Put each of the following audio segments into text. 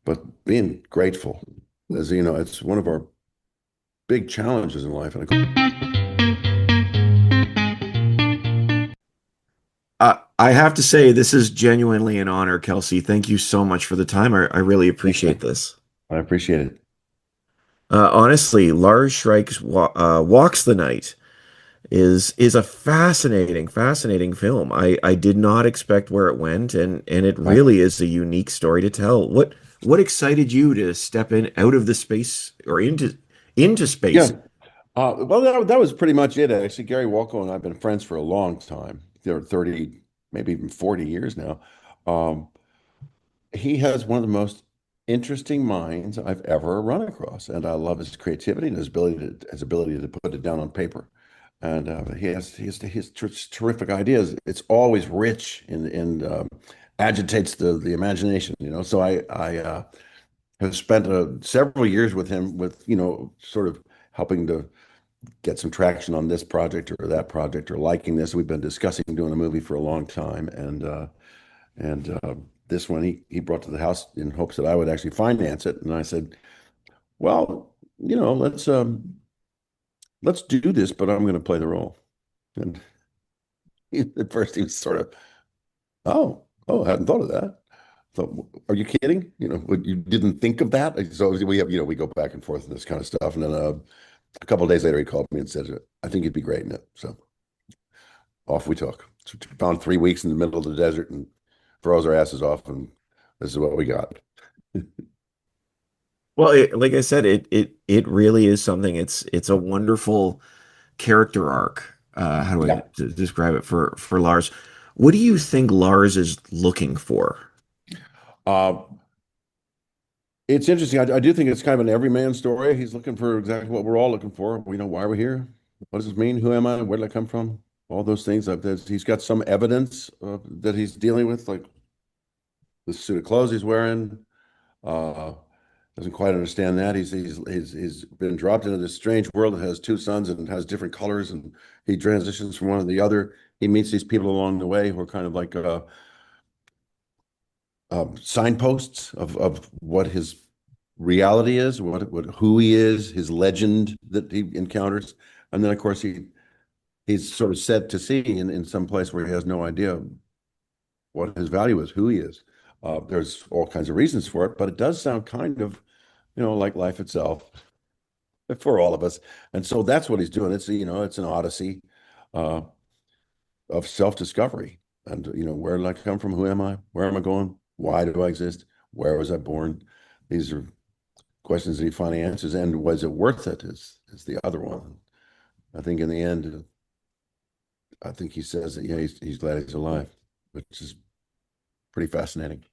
but being grateful, as you know, it's one of our big challenges in life. And I have to say, this is genuinely an honor, Kelsey. Thank you so much for the time. I really appreciate this. I appreciate it. Honestly, Lars Shrike's Walks the Night is a fascinating film. I did not expect where it went, and it I, really is a unique story to tell. What excited you to step in out of the space or into yeah. space? Well, that was pretty much it, actually. Gary Walko and I have been friends for a long time. They're 30, maybe even 40 years now. Um, he has one of the most interesting minds I've ever run across, and I love his creativity and his ability to put it down on paper. And he has terrific ideas. It's always rich and agitates the imagination. So I have spent several years with him, with sort of helping to get some traction on this project or that project, or liking this. We've been discussing doing a movie for a long time, and this one he brought to the house in hopes that I would actually finance it. And I said, well, let's do this, but I'm going to play the role. And at first he was sort of, oh, I hadn't thought of that. So, are you kidding? You didn't think of that? So we go back and forth and this kind of stuff. And then a couple of days later, he called me and said, I think you'd be great in it. So off we took. So we found 3 weeks in the middle of the desert and froze our asses off. And this is what we got. Well, like I said, it really is something. It's a wonderful character arc. How do I Yeah. describe it for Lars? What do you think Lars is looking for? Uh, it's interesting. I do think it's kind of an everyman story. He's looking for exactly what we're all looking for. We know why we're here. What does this mean? Who am I? Where did I come from? All those things. He's got some evidence that he's dealing with, like the suit of clothes he's wearing. Uh, doesn't quite understand that. He's been dropped into this strange world that has two suns and has different colors, and he transitions from one to the other. He meets these people along the way who are kind of like signposts of what his reality is, what who he is, his legend that he encounters, and then of course he's sort of set to sea in some place where he has no idea what his value is, who he is. There's all kinds of reasons for it, but it does sound kind of, like life itself for all of us. And so that's what he's doing. It's an odyssey uh, of self-discovery. And, where did I come from? Who am I? Where am I going? Why do I exist? Where was I born? These are questions that he finally answers. And was it worth it? Is the other one. I think in the end, I think he says that, yeah, he's glad he's alive, which is pretty fascinating.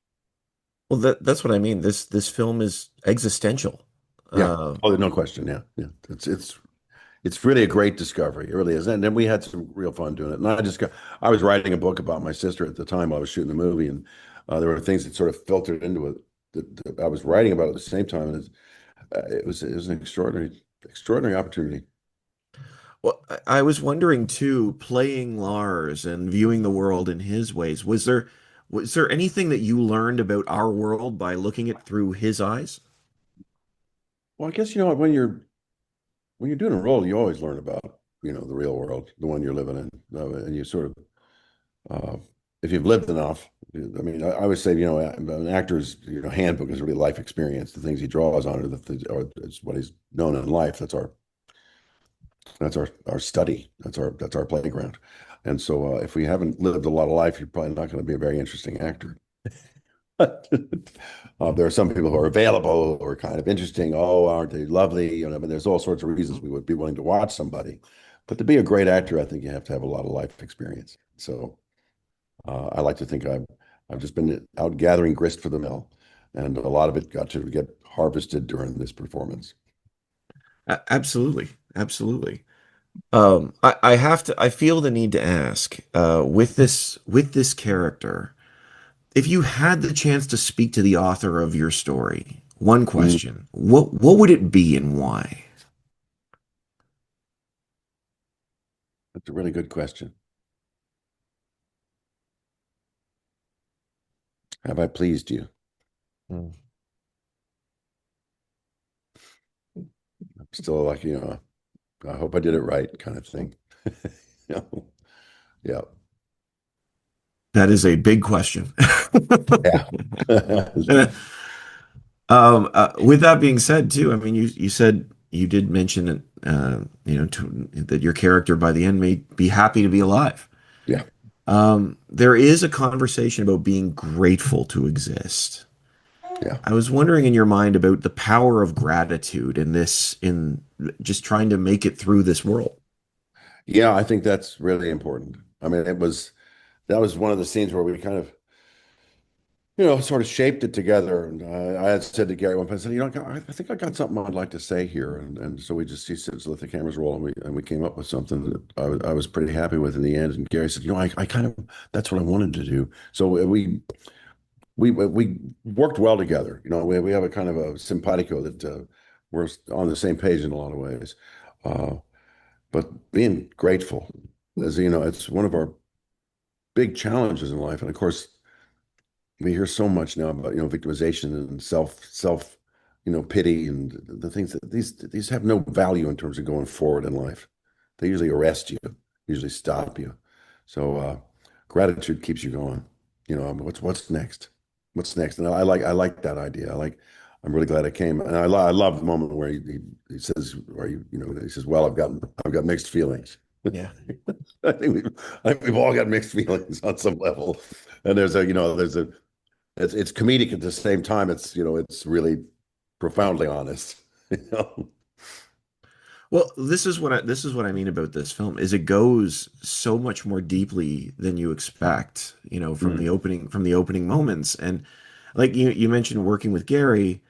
Well, that's what I mean. This film is existential. Yeah. Uh, Oh, no question. Yeah. Yeah. It's really a great discovery. It really is. And then we had some real fun doing it. And I was writing a book about my sister at the time while I was shooting the movie. And there were things that sort of filtered into it that I was writing about at the same time. And it was an extraordinary opportunity. well, I was wondering too, playing Lars and viewing the world in his ways, was there anything that you learned about our world by looking it through his eyes? Well, I guess, when you're doing a role, you always learn about, the real world, the one you're living in. And you sort of, uh, if you've lived enough, I mean, I would say, an actor's, handbook is really life experience. The things he draws on are it's what he's known in life. That's our study. That's our playground. And so, if we haven't lived a lot of life, you're probably not going to be a very interesting actor. There are some people who are available or kind of interesting. Oh, aren't they lovely? But there's all sorts of reasons we would be willing to watch somebody. But to be a great actor, I think you have to have a lot of life experience. So I like to think I've just been out gathering grist for the mill, and a lot of it got to get harvested during this performance. Absolutely, absolutely. I feel the need to ask, with this character, if you had the chance to speak to the author of your story, one Mm, question, what would it be and why? that's a really good question. Have I pleased you? still like, I hope I did it right kind of thing. You know? Yeah. That is a big question. Yeah. With that being said, too, I mean, you said you did mention that your character by the end may be happy to be alive. Yeah. There is a conversation about being grateful to exist. Yeah. I was wondering in your mind about the power of gratitude in just trying to make it through this world. Yeah, I think that's really important. I mean, that was one of the scenes where we kind of, sort of shaped it together. And I had said to Gary one time, I said, I think I got something I'd like to say here. And so he said, let the cameras roll. And we came up with something that I was pretty happy with in the end. And Gary said, I kind of, that's what I wanted to do. So we worked well together. We have a kind of a simpatico that we're on the same page in a lot of ways. Uh, but being grateful, as it's one of our big challenges in life. And of course, we hear so much now about victimization and self pity and the things that these have no value in terms of going forward in life. They usually arrest you, usually stop you. So gratitude keeps you going. What's next? What's next? And I like that idea. I'm really glad I came, and I love the moment where he says, "Are you?" He says, "Well, I've got mixed feelings." Yeah. I think we've all got mixed feelings on some level, and it's comedic at the same time. It's really profoundly honest. You know? Well, this is what I mean about this film is it goes so much more deeply than you expect, Mm. from the opening moments. And like you mentioned working with Gary,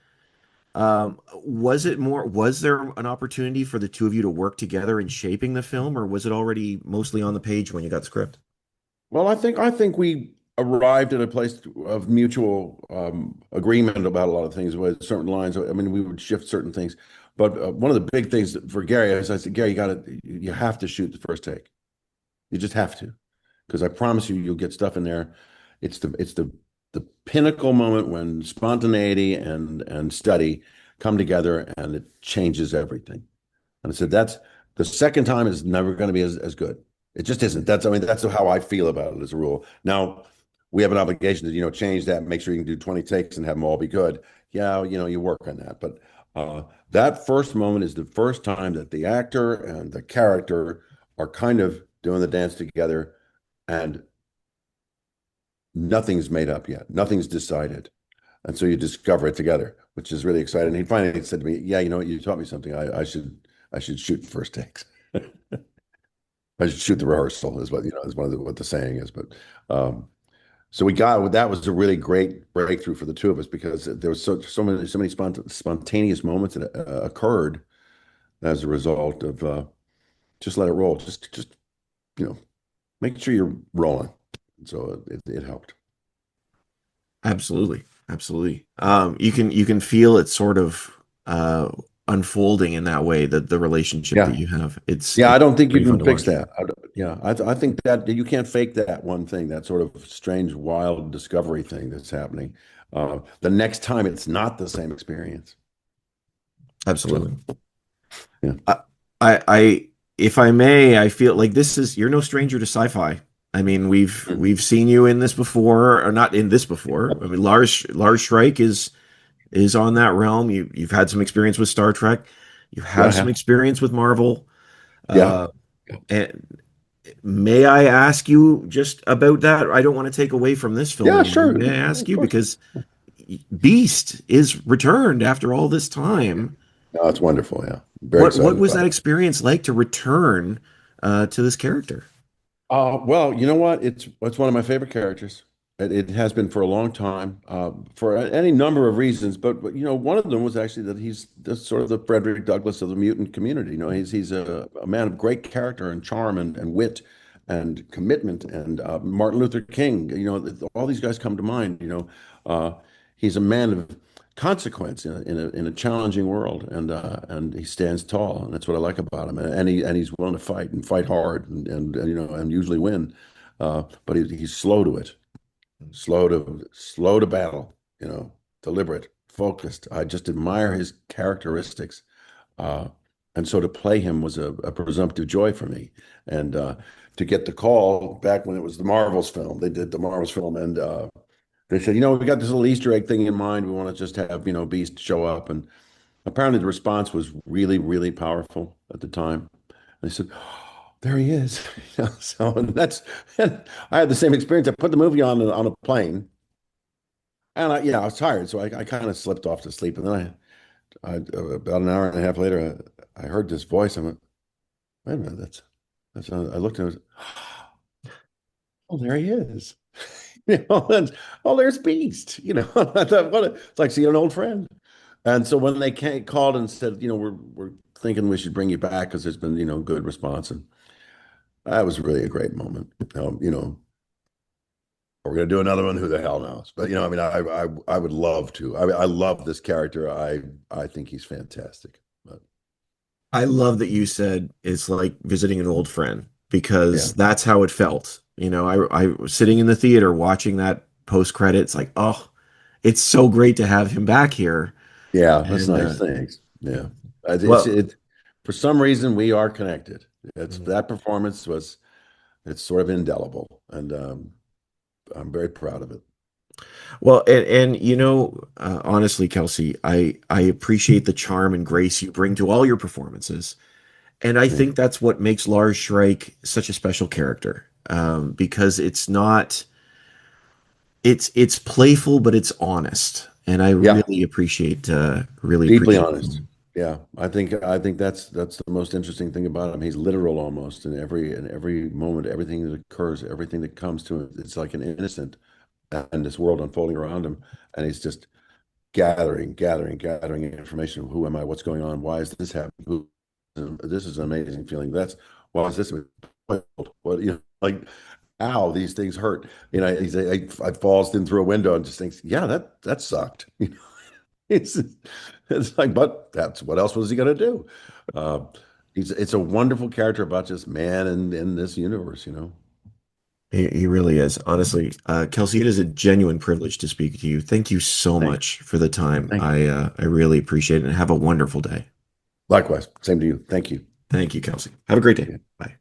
was there an opportunity for the two of you to work together in shaping the film, or was it already mostly on the page when you got the script? Well, I think we arrived at a place of mutual agreement about a lot of things with certain lines. I mean, we would shift certain things, but one of the big things for Gary is I said, Gary, you have to shoot the first take. You just have to, because I promise you, you'll get stuff in there. It's the pinnacle moment when spontaneity and study come together, and it changes everything. And I said, that's the second time is never going to be as good. It just isn't. That's how I feel about it as a rule. Now, we have an obligation to, change that and make sure you can do 20 takes and have them all be good. Yeah, you work on that. But that first moment is the first time that the actor and the character are kind of doing the dance together, and nothing's made up yet. Nothing's decided. And so you discover it together, which is really exciting. And he finally said to me, "Yeah, you know what? You taught me something. I should shoot the first takes. I should shoot the rehearsal," is what the saying is. But so that was a really great breakthrough for the two of us, because there was so many spontaneous moments that occurred as a result of just let it roll. Just you know make sure you're rolling. So it helped. Absolutely, absolutely. You can feel it sort of unfolding in that way, that the relationship that Yeah. you have. Yeah, I It's don't think you pretty fun can to fix watch. that. Yeah, I think that you can't fake that one thing, that sort of strange, wild discovery thing that's happening. The next time, it's not the same experience. So, Absolutely. yeah. I, I, if I may, I feel like you're no stranger to sci-fi. I mean, Mm. we've seen you in this before, or not in this before. I mean, Lars Shrike is on that realm. You've had some experience with Star Trek. You've Yeah, had I some have. experience with Marvel. Yeah. Uh, and may I ask you just about that? I don't want to take away from this film Yeah, anymore. sure. May I Yeah, ask of you course. because Beast is returned after all this time. No, it's wonderful. Yeah. Very What excited was about that it. experience like to return to this character? Well, you know what? It's one of my favorite characters. It has been for a long time, for any number of reasons. But one of them was actually that he's sort of the Frederick Douglass of the mutant community. He's a man of great character and charm and wit and commitment. And Martin Luther King. All these guys come to mind. He's a man of consequence in a challenging world, and he stands tall, and that's what I like about him. And he's willing to fight and fight hard, and usually win. But he's slow to it, slow to battle. Deliberate, focused. I just admire his characteristics. Uh, And so to play him was a presumptive joy for me. And to get the call back when it was the Marvels film, they did the Marvels film, and they said, we got this little Easter egg thing in mind. We want to just have, Beast show up. And apparently the response was really, really powerful at the time. And they said, oh, there he is. So and I had the same experience. I put the movie on a plane, and I was tired, so I kind of slipped off to sleep. And then about an hour and a half later, I heard this voice. I went, wait a minute, I looked and I was, oh, there he is. And, oh, there's Beast. I thought, it's like seeing an old friend. And so when they called and said, we're thinking we should bring you back because there's been, good response. And that was really a great moment. We're going to do another one. Who the hell knows? But, I mean, I would love to. I love this character. I think he's fantastic. But I love that you said it's like visiting an old friend yeah, because that's how it felt. I was sitting in the theater watching that post credits, like, oh, it's so great to have him back here. yeah, that's And nice. Thanks. Yeah, it's well, it. For some reason, we are connected. It's mhm. that performance was it's sort of indelible, and I'm very proud of it. Well, and honestly, Kelsey, I appreciate the charm and grace you bring to all your performances. And I Yeah, think that's what makes Lars Shrike such a special character. Because it's playful, but it's honest. And I yeah, really deeply appreciate honest. him. Yeah, I think that's the most interesting thing about him. He's literal almost in every moment, everything that occurs, everything that comes to him. It's like an innocent, and this world unfolding around him, and he's just gathering information. Who am I? What's going on? Why is this happening? This is an amazing feeling. Why is this? What like, ow, these things hurt. I falls in through a window and just thinks, yeah, that sucked. It's it's like, but that's what else was he gonna do? Uh, it's a wonderful character about just man in this universe. He really is. Honestly, Kelsey, it is a genuine privilege to speak to you. Thank you so Thank, much for the time. thank you. I really appreciate it and have a wonderful day. Likewise, same to you. Thank you. Thank you, Kelsey. Have a great day. Yeah. Bye.